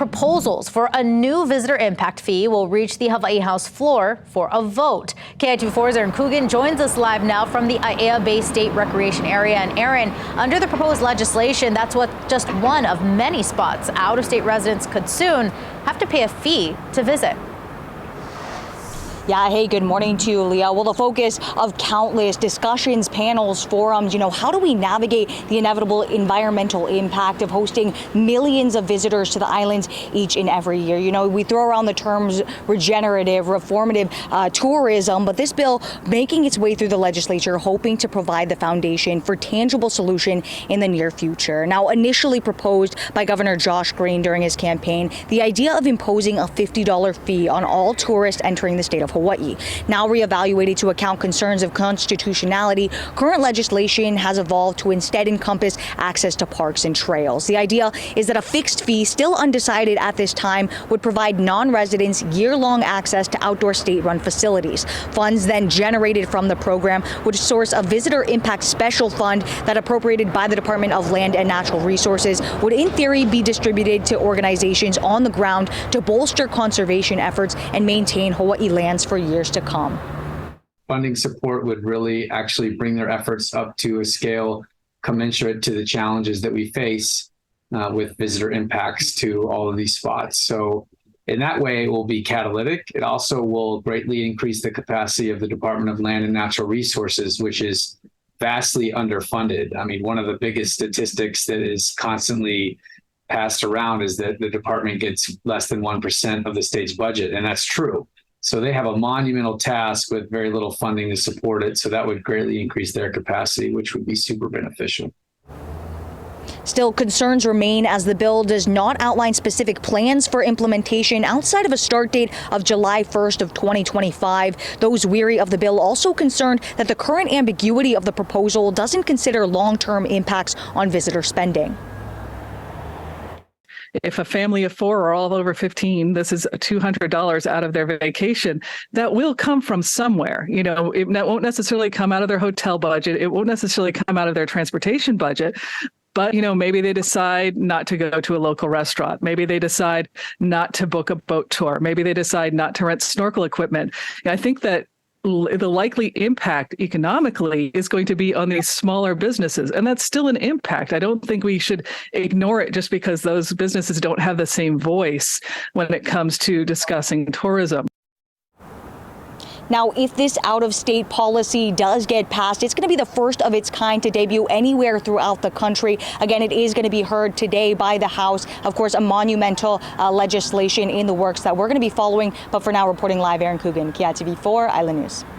Proposals for a new visitor impact fee will reach the Hawaii House floor for a vote. KITV4's Aaron Coogan joins us live now from the Aiea Bay State Recreation Area. And Aaron, under the proposed legislation, that's what just one of many spots out-of-state residents could soon have to pay a fee to visit. Yeah, hey, good morning to you, Leah. Well, the focus of countless discussions, panels, forums, how do we navigate the inevitable environmental impact of hosting millions of visitors to the islands each and every year? We throw around the terms regenerative, reformative tourism, but this bill making its way through the legislature, hoping to provide the foundation for tangible solution in the near future. Now, initially proposed by Governor Josh Green during his campaign, the idea of imposing a $50 fee on all tourists entering the state of Hawaii. Now reevaluated to account concerns of constitutionality, current legislation has evolved to instead encompass access to parks and trails. The idea is that a fixed fee, still undecided at this time, would provide non-residents year-long access to outdoor state-run facilities. Funds then generated from the program would source a visitor impact special fund that, appropriated by the Department of Land and Natural Resources, would in theory be distributed to organizations on the ground to bolster conservation efforts and maintain Hawaii lands for years to come. Funding support would really actually bring their efforts up to a scale commensurate to the challenges that we face with visitor impacts to all of these spots. So in that way, it will be catalytic. It also will greatly increase the capacity of the Department of Land and Natural Resources, which is vastly underfunded. I mean, one of the biggest statistics that is constantly passed around is that the department gets less than 1% of the state's budget, and that's true. So they have a monumental task with very little funding to support it. So that would greatly increase their capacity, which would be super beneficial. Still, concerns remain as the bill does not outline specific plans for implementation outside of a start date of July 1st of 2025. Those weary of the bill also concerned that the current ambiguity of the proposal doesn't consider long-term impacts on visitor spending. If a family of four are all over 15, this is $200 out of their vacation. That will come from somewhere. It won't necessarily come out of their hotel budget. It won't necessarily come out of their transportation budget. But, maybe they decide not to go to a local restaurant. Maybe they decide not to book a boat tour. Maybe they decide not to rent snorkel equipment. I think that the likely impact economically is going to be on these smaller businesses. And that's still an impact. I don't think we should ignore it just because those businesses don't have the same voice when it comes to discussing tourism. Now, if this out-of-state policy does get passed, it's going to be the first of its kind to debut anywhere throughout the country. Again, it is going to be heard today by the House. Of course, a monumental legislation in the works that we're going to be following. But for now, reporting live, Aaron Coogan, KITV4 Island News.